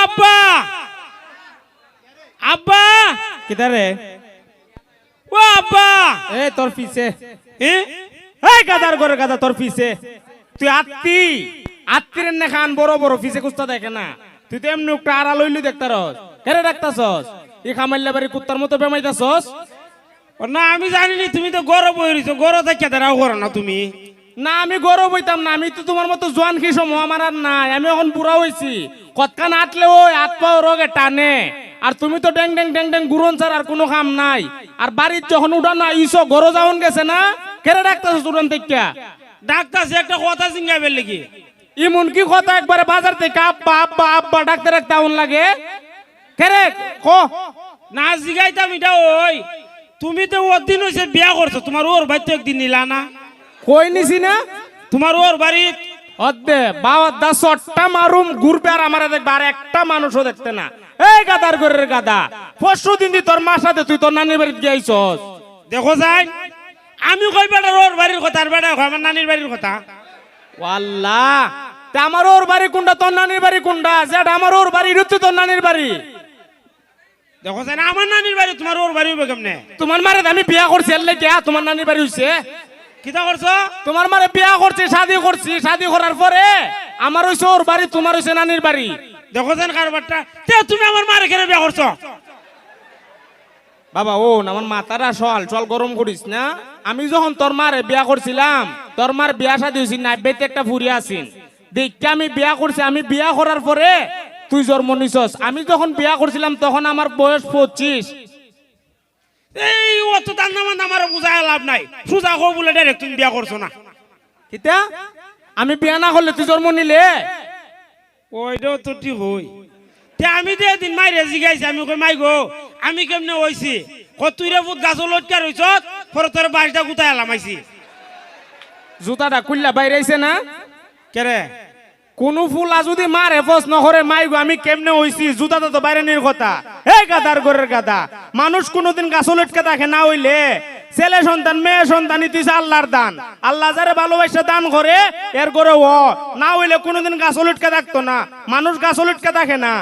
আব্বা আব্বা কিদারে ও আব্বা এ তোর পিছে এ এই গাদার ঘরে গাদা তোর পিছে তুই আত্মীর না খান বড় বড় পিছে কুস্তা দেখে না তুই তো এমনি একটা আড়া লইলি দেখতারস কেরে ডাকতাছস ই খামাইল্লা বাড়ি কুত্তার মতো বেমাইতাছস ও না আমি জানিনি তুমি তো গরম হইছো গরম থেকে দাঁড়াও করো না তুমি না আমি গরম হইতাম না আমি তো তোমার মতো জোয়ান কি সময় আমার আর নাই আমি এখন বুড়া হইছি কতখান আটলে ওই হাত পাও রোগে টানে আর তুমি তো ড্যাং ড্যাং ড্যাং ড্যাং গুরন ছাড়া আর কোনো কাম নাই আর বাড়ির যখন উঠানো আইসো গরো যাওন গেছে না কেরে ডাকতাছস উড়ান থেকে ডাক্তার একটা কথা জিঙ্গাবের লেগে ইমন কি কথা একবারে বাজার থেকে আব্বা আব্বা আব্বা ডাকতে ডাকতে আউন লাগে কেরে কো না জিগাইতাম এটা ওই তুমি তো ওর দিন হইছে বিয়া করছো তোমার ওর ভাই তো একদিন নিলা না কই নিছি না তোমার ওর বাড়ি অদ্দে বাবা দা সট্টা মারুম ঘুরবে আর আমার দেখবে আর একটা মানুষও দেখতে না এই গাদার ঘরের গাদা পরশু দিন দি তোর মার সাথে তুই তোর নানির বাড়িতে গিয়েছস দেখো যাই আমি কই বেটার ওর বাড়ির কথা আর বেটা কই আমার নানির বাড়ির কথা আল্লাহ তে আমার ওর বাড়ি কোনটা তোর নানির বাড়ি কোনটা যেটা আমার ওর বাড়ি রুতু তোর নানির বাড়ি দেখো যাই আমার নানির বাড়ি তোমার ওর বাড়ি হবে কেমনে তোমার মারে আমি বিয়া করছি এর লেগে তোমার নানির বাড়ি হইছে কিটা করছো তোমার মারে বিয়া করছি শাদি করার পরে আমার হইছে ওর বাড়ি তোমার হইছে নানির বাড়ি দেখো যান কারবারটা তে তুমি আমার মারে কেন বিয়া করছো বাবা ও আমার মাথাটা চল গরম করিস না আমি যখন তোর মারে বিয়া করছিলাম তোর মার বিয়া শাদি হয়েছি না বেতে একটা ফুরি আসিন দেখতে আমি বিয়া করছি আমি বিয়া করার পরে তুই জন্ম নিছস আমি যখন বিয়া করছিলাম তখন আমার বয়স 25 এই অত দান্নামান আমার বুঝায় লাভ নাই সুজা কো বলে ডাইরেক্ট তুমি বিয়া করছো না কিতা আমি বিয়া না করলে তুই জন্ম নিলে ওইটাও তো ঠিক হই তে আমি যে দিন মাইরে জিগাইছি আমি কই মাই গো আমি কেমনে হইছি তুই রে বুত গাছ লটকা রইছ পরে তোর বাসটা গুতায় লামাইছি জুতাটা কুল্লা বাইরে আইছে না কেরে কোন ফুলা যদি মারে প্রশ্ন করে মাইগো আমি কেমনে হইছি জুতাটা তো বাইরে নির কথা হে গাদার ঘরের গাদা মানুষ কোনদিন গাছ লটকা দেখে না হইলে ছেলে সন্তান মেয়ে সন্তান তুই আল্লাহর দান আল্লাহ যারে ভালোবাসা দান করে এর করে ও না হইলে কোনদিন গাছ লটকা দেখতো না মানুষ গাছ লটকা দেখে না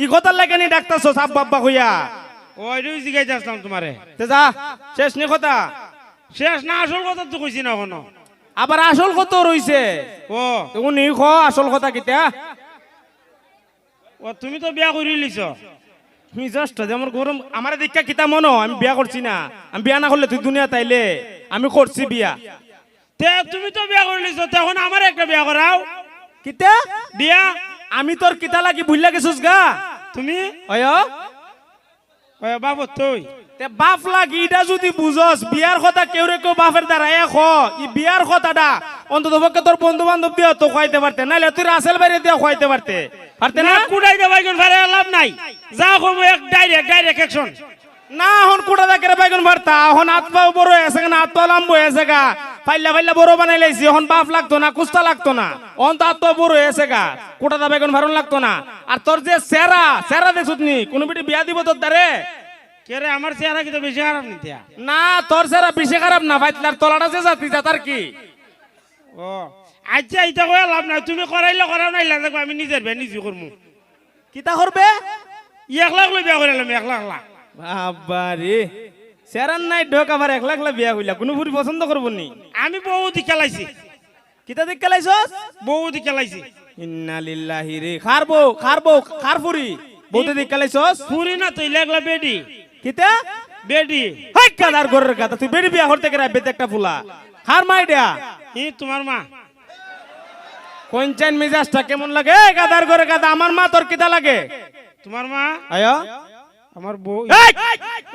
ই কথার লাগে নি ডাক্তারছো সাপ বাব্বা কইয়া ওইটাই জিগাইতে আসলাম তোমারে তে যা শেষ নি কথা শেষ না আসল কথা তো কইছি না এখনো আবার আসল কত রইছে ও উনি খ আসল কথা কিতা ও তুমি তো বিয়া করে লিছ তুমি জাস্ট যেমন গরম আমার দীক্ষা কিতা মনো আমি বিয়া করছি না আমি বিয়া না করলে তুই দুনিয়া তাইলে আমি করছি বিয়া তে তুমি তো বিয়া করে লিছ তখন আমার একটা বিয়া করাও কিতা বিয়া আমি তোর কিতা লাগি ভুললা গেছিস গা তুমি ওই ওই বাবু তুই তে বাপ লাগি এটা যদি বুঝস বিয়ার কথা কেউ রে কেউ বাপের দ্বারা খ ই বিয়ার কথাটা অন্তত পক্ষে তোর বন্ধু বান্ধব দিয়ে তো খাইতে পারতে নাইলে তুই রাসেল বাইরে দিয়ে খাইতে পারতে পারতে না কুড়াই দে বাইগন ফারে লাভ নাই যা কম এক ডাইরেক্ট অ্যাকশন না হন কুড়া দেখে বাইগন ভরতা হন হাত পা বড় হয়েছে না হাত পা লম্ব হয়েছে গা ফাইল্লা বড় বানাই লাইছি হন বাপ লাগতো না কুস্তা লাগতো না হন তো হাত পা বড় হয়েছে গা কুড়া দা বাইগন ভারণ লাগতো না আর তোর যে সেরা দেখছুত নি কোন বিটি বিয়া দিব তোর দ্বারে কেরে আমার চেহারা কি তো বেশি খারাপ নিতে না তোর সেরা বেশি খারাপ না ফাইতলার তলাটা যে জাতি তার কি ও আচ্ছা এটা কই লাভ নাই তুমি করাইলে করাও নাই লাগ আমি নিজের বে নিজে করমু কিতা করবে 1 লাখ লই বিয়া করাইলাম 1 লাখ লাখ বাবারে সেরান নাই ঢোক আবার 1 লাখ লা বিয়া হইলা কোন ফুরি পছন্দ করব নি আমি বহুত খেলাইছি কিতা দেখ খেলাইছস বহুত খেলাইছি ইন্না লিল্লাহি রে খারফুরি বহুত দেখ খেলাইছস পুরি না তুই লাগলা বেডি কিতা বেডি হাই কাদার ঘরের কথা তুই বেডি বিয়া করতে গেরা বেতে একটা ফুলা খার মাইডা ই তোমার মা কোনচাইন মেজাজটা কেমন লাগে এই কাদার ঘরের কথা আমার মা তোর কিতা লাগে তোমার মা আয়া আমার বউ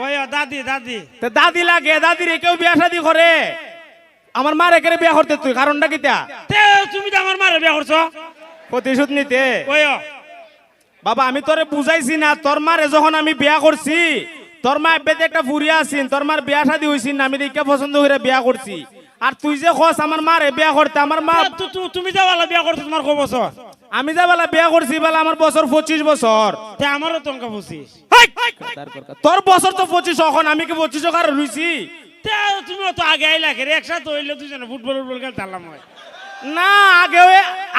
ওই দাদি তে দাদি লাগে দাদি রে কেউ বিয়া শাদি করে আমার মা রে করে বিয়া করতে তুই কারণটা কিতা তে তুমি তো আমার মারে বিয়া করছো প্রতিশোধ নিতে ওই বাবা আমি তোরে বুঝাইছি না তোর মারে যখন আমি বিয়া করছি তোর মা বেতে একটা ফুরিয়া আছিন তোর মার বিয়া শাদি হইছিন না আমি দেখে পছন্দ করে বিয়া করছি আর তুই যে খস আমার মারে বিয়া করতে আমার মা তুমি যাওয়ালা বিয়া করছো তোমার কত বছর আমি যা বেলা বিয়া করছি বেলা আমার বছর 25 বছর তে আমারও টঙ্কা 25 তোর বছর তো 25 এখন আমি কি 25 কার রইছি তে তুমি তো আগে আইলা কে একসাথে হইলে দুজনে ফুটবল খেলতাম হয় না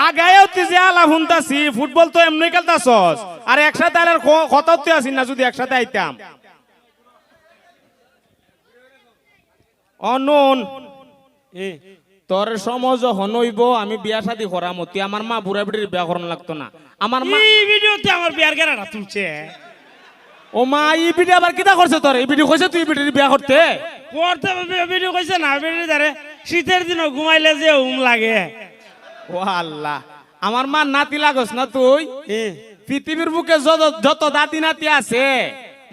আগেও তুই যে আলা শুনতাছি ফুটবল তো এমনি খেলতাছস আর একসাথে আর কথা তুই আসিস না যদি একসাথে আইতাম অনন এ তোর সময় যখন হইব আমি বিয়া শাদি করাম তুই আমার মা বুড়া বুড়ির বিয়া করানো লাগতো না আমার মা এই ভিডিওতে আমার বিয়ার গেরাটা তুলছে ও মা এই বিডি আবার কিটা করছে তোর এই বিডি কইছে তুই বিডির বিয়া করতে করতে ভিডিও কইছে না ভিডিও দারে শীতের দিনও ঘুমাইলে যে লাগে ও আল্লাহ আমার মা নাতি লাগস না তুই এ পৃথিবীর বুকে যত দাদি নাতি আছে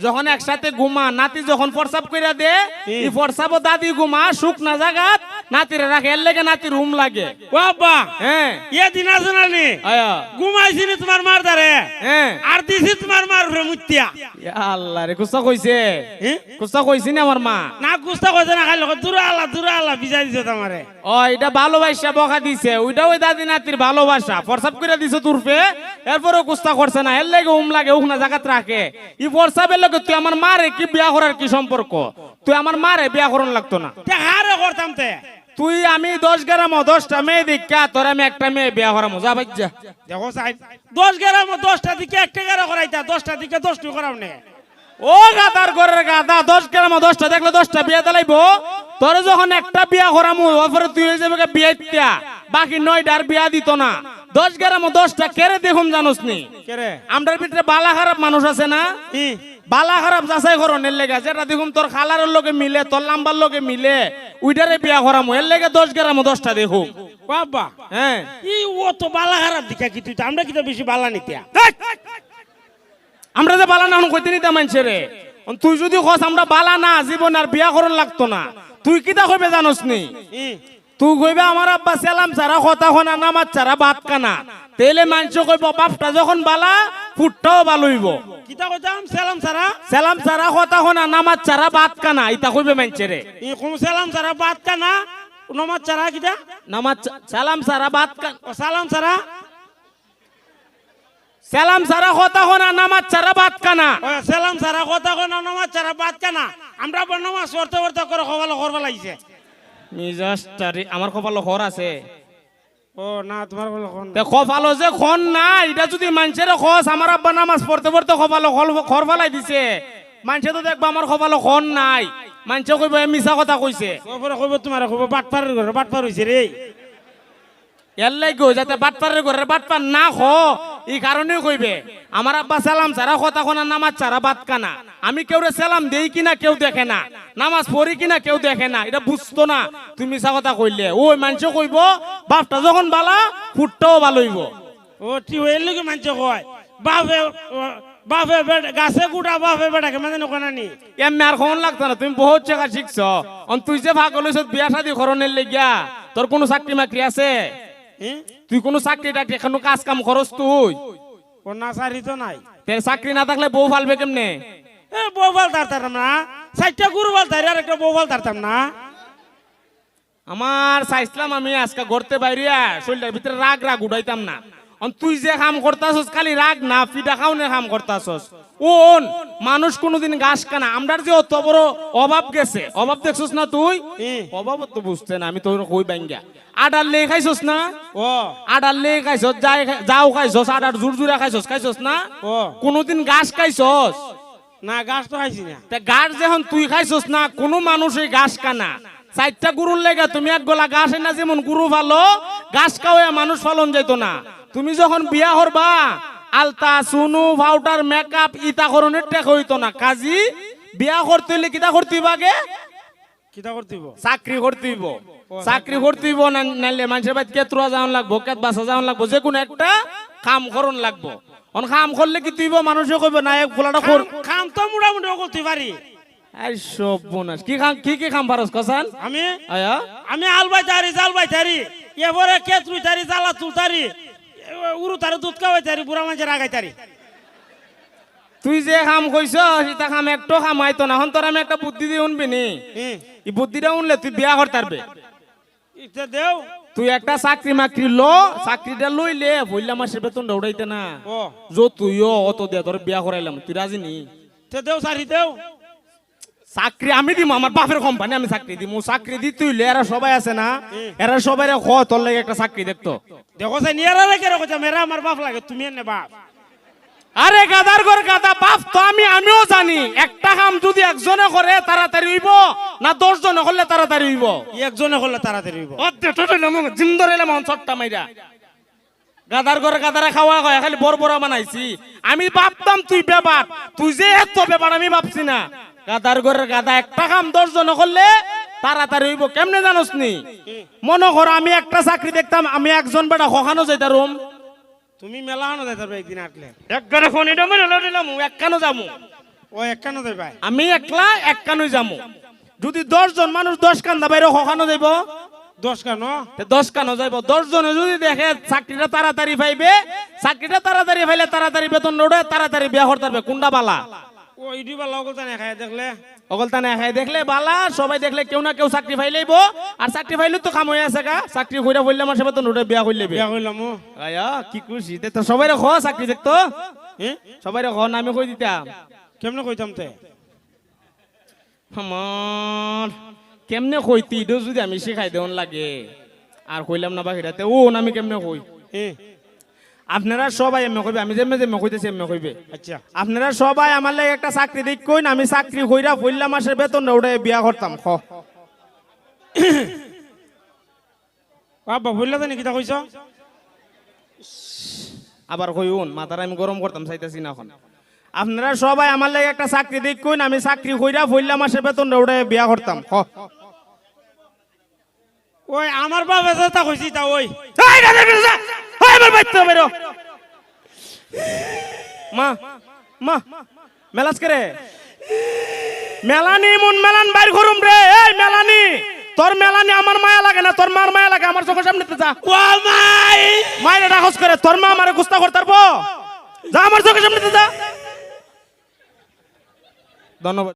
যখন একসাথে ঘুমা নাতি যখন প্রসাব কইরা দে এই প্রসাব দাদি ঘুমা সুখ না জাগাত নাতিরে রাখে এর লেগে নাতির রুম লাগে বাবা হ্যাঁ ইয়ে দিন আছে না নি আয়া ঘুমাইছি নি তোমার মার দারে হ্যাঁ আর দিছি তোমার মার উপরে মুতিয়া ইয়া আল্লাহ রে কুস্তা কইছে এ? কুস্তা কইছি না আমার মা না গুস্তা কইছে না খাইলো দূরা আল্লাহ বিজাই দিছে তোমারে ও এটা ভালোবাসা বকা দিছে ওইটা ওই দাদি নাতির ভালোবাসা প্রসাব কইরা দিছে তুরপে এরপরও কুস্তা করছে না এর লেগে উম লাগে উখনা জায়গাত রাখে ই প্রসাবের লগে তুই আমার মারে কি বিয়া করার কি সম্পর্ক তুই আমার মারে বিয়া করন লাগতো না তে হারে করতাম তে তুই আমি 10 গ্রাম 10টা মেয়ে দেখা তোর আমি একটা মেয়ে বিয়া করামো যা ভাই যা দেখো সাহেব 10 গ্রাম 10টা দিকে 1 টাকা করাইতা 10টা দিকে 10টা করাও নে ও গাদার ঘরের গাদা 10 গ্রাম 10টা দেখলে 10টা বিয়া দিলাইবো তোর যখন একটা বিয়া করামু ওপরে তুই হয়ে যাবে বিয়া বাকি 9টার বিয়া দিত না 10 গ্রাম 10টা কেরে দেখুম জানোস নি কেরে আমরার ভিতরে বালা খারাপ মানুষ আছে না ই বালা খারাপ যাচাই করনের লেগে যেটা দেখুম তোর খালারের লগে মিলে তোর লাম্বার লগে মিলে উইটারে বিয়া করামু এর লেগে 10 গ্রাম 10টা দেখুম বাবা হ্যাঁ ই ও তো বালা খারাপ দিকা কি তুই তো আমরা কি তো বেশি বালা নিতিয়া আমরা যে বালা না হন কইতে নিতে মানছে রে তুই যদি কস আমরা বালা না জীবন আর বিয়া করন লাগতো না তুই কিটা কইবে জানোস নি ই তুই কইবে আমার আব্বা সালাম ছাড়া কথা হনা নামাজ ছাড়া ভাত কানা তেলে মাংস কইব বাপটা যখন বালা ফুটটাও ভালোইব কিতা কইতাম সালাম সারা সালাম ছাড়া কথা হনা নামাজ ছাড়া ভাত কানা ইতা কইবে মানছে রে ই কোন সালাম সারা বাত কানা নমাজ সারা কিতা নামাজ সালাম ছাড়া ভাত কানা ও সালাম সারা সালাম ছাড়া কথা হনা নামাজ ছাড়া ভাত কানা ও সালাম সারা কথা কোন নমাজ সারা বাত কানা আমরা নমাজ পড়তে করে করবা লাগিছে মিজাজটারি আমার কপালে খর আছে ও না তোমার বলে কোন তে কপালো যে খন না এটা যদি মানুষের খস আমার আব্বা নামাজ পড়তে পড়তে কপালো খর ফেলাই দিছে মানুষে তো দেখবা আমার কপালো খন নাই মানুষে কইব মিছা কথা কইছে ওপরে কইব তোমার কইব বাটপার হইছে রে এর লাগো যাতে বাটপারের ঘরে বাটপার না খ এই কারণে কইবে আমার আব্বা সালাম ছাড়া কথা কোনা নামাজ ছাড়া ভাত কানা আমি কেউরে সালাম দেই কিনা কেউ দেখে না নামাজ পড়ি কিনা কেউ দেখে না এটা বুঝতো না তুমি মিছা কথা কইলে ওই মানুষে কইব বাপটা যখন বালা ফুটটাও ভালো হইব ও টি হইল কি মানছে কয় বাপে গাছে গুড়া বাপে বেটাকে মানে নকনা নি এমনি আর খন লাগতো না তুমি বহুত জায়গা শিখছ তুই যে ভাগ হইছ বিয়া শাদি করনের লেগিয়া তোর কোনো চাকরি মাকরি আছে তুই কোনো চাকরি টাকরি এখনো কাজ কাম খরচ তুই ও না সারি তো নাই চাকরি না থাকলে বউ ফালবে কেমনে এ বউ ফাল তারতাম না 4টা গরু ফাল তারি আর একটা বউ ফাল তারতাম না আমার চাইছিলাম আমি আজকে ঘরতে বাইরিয়া শরীরটার ভিতরে রাগ উঠাইতাম না তুই যে কাম করতাছস খালি রাগ না পিঠা খাওনে কাম করতাছস ওন মানুষ কোনোদিন ঘাস কানা আমরার যে অত বড় অভাব গেছে অভাব দেখছস না তুই অভাব তো বুঝতে না আমি তোর কই বাঙ্গা আডার লে খাইছস না ও আডার লে খাইছস যাও খাইছস আডার জুরজুরা খাইছস না ও কোনোদিন ঘাস খাইছস না গাছ তো খাইছি না তা ঘাস যখন তুই খাইছস না কোনো মানুষই ঘাস কানা 4টা গরুর লেগা তুমি এক গোলা ঘাস না যেমন গরু ভালো ঘাস খাওয়া মানুষ ফলন যাইতো না তুমি যখন বিয়া করবা আলতা সুনু পাউডার মেকআপ ইতা করণের টেক হইতো না কাজী বিয়া করতে হইলে কিতা করতে হইব আগে কিতা করতেইব চাকরি করতে হইব চাকরি করতে হইব নাইলে মানুষের বাড়িতে কেতরা যাওয়ান লাগবো কেত বাসা যাওয়ান লাগবো যে কোনো একটা কাম করন লাগবো কাম করলে কি তুইব মানুষে কইব না এক ফোলাটা কর খাম তো মোটামুটি করতে পারি এই সব বোনাস কি কাম পারস কসান আমি আয়া আমি আলবাই তারি জাল বাই তারি এবারে কেতরুই তারি জ্বালা তুল তারি উরু তারি দুধ খাওয়াই তারি বুড়া মানুষের আগাই তারি তুই যে কাম কইছ সেটা কাম একটু কাম আইতো না হন তোর আমি একটা বুদ্ধি দিয়ে উনবি নি এই বুদ্ধিটা উনলে তুই বিয়া করতে পারবে ইতে দেও তুই একটা চাকরি মাকরি ল চাকরিটা লইলে বললে মাসের বেতন দৌড়াইতে না ও যো তুইও অত দে তোর বিয়া করাইলাম তুই রাজি নি তে দেও সারি দেও চাকরি আমি দিম আমার বাপের কোম্পানি আমি চাকরি দিম চাকরি দিতে হইলে এরা সবাই আছে না এরা সবাই খ তোর লাগে একটা চাকরি দেখতো দেখো সে নিয়ারা রেখে রেখো মেরা আমার বাপ লাগে তুমি এনে বাপ আরে গাদার ঘর গাদা বাপ তো আমিও জানি একটা কাম যদি একজনে করে তাড়াতাড়ি হইব না 10 জনে করলে তাড়াতাড়ি হইব একজনে করলে তাড়াতাড়ি হইব জিন্দর এলাম চট্টা মাইরা গাদার ঘরে গাদারে খাওয়া হয় খালি বড় বড় বানাইছি আমি ভাবতাম তুই ব্যাপার তুই যে এত ব্যাপার আমি ভাবছি না গাদার ঘরের গাদা একটা কাম 10 জনে করলে তাড়াতাড়ি হইব কেমনে জানোস নি মনে করো আমি একটা চাকরি দেখতাম আমি একজন বেটা কখানো যাইতাম তুমি মেলা হানো যাইতে পারবে একদিন আটলে একবারে ফোন এটা মেরে লড়িলাম একখানো যাবো ও একখানো যাইবা আমি একলা একখানোই যাবো যদি 10 জন মানুষ 10 কান্দা বাইরে কখানো যাইব 10 কেন 10 কানো যাইব 10 জনে যদি দেখে চাকরিটা তাড়াতাড়ি পাইবে চাকরিটা তাড়াতাড়ি পাইলে তাড়াতাড়ি বেতন নড়ে তাড়াতাড়ি বিয়া করতে পারবে কোনটা বালা ও ইডি বা লগলতা না খায় দেখলে অগলতা না খাই দেখলে বালা সবাই দেখলে কেউ না কেউ চাকরি পাইলেইব আর চাকরি পাইলে তো কাম হয়ে আছে গা চাকরি কইরা বললে আমার সবাই তো নড়ে বিয়া করলে বিয়া কইলাম আয়া কি খুশি তো সবাই রে খ চাকরি দেখতো সবাই রে খ না আমি কই দিতাম কেমনে কইতাম তে আমার কেমনে কইতি ইডো যদি আমি শিখাই দেওন লাগে আর কইলাম না বাকিটাতে ও না আমি কেমনে কই আপনারা সবাই এমনি কইবে আমি যেমনি যেমনি কইতেছি এমনি কইবে আচ্ছা আপনারা সবাই আমার লাগে একটা চাকরি দেখ কইন আমি চাকরি কইরা পয়লা মাসের বেতন না উঠে বিয়া করতাম খ বাবা বললা জানি কিটা কইছ আবার কইউন মাথার আমি গরম করতাম চাইতেছি না এখন আপনারা সবাই আমার লাগে একটা চাকরি দেখ কইন আমি চাকরি কইরা পয়লা মাসের বেতন না উঠে বিয়া করতাম খ ওই আমার বাবা যেটা কইছি তা ওই এই না না আমার বাইতে বেরো মা মা মেলাস করে মেলানি মন মেলান বাইর করুম রে এই মেলানি তোর মেলানি আমার মায়া লাগে না তোর মার মায়া লাগে আমার চোখের সামনে যা ও মাই মায়ের ডাকস করে তোর মা আমারে গুস্তা করতে পারবো যা আমার চোখের সামনে যা ধন্যবাদ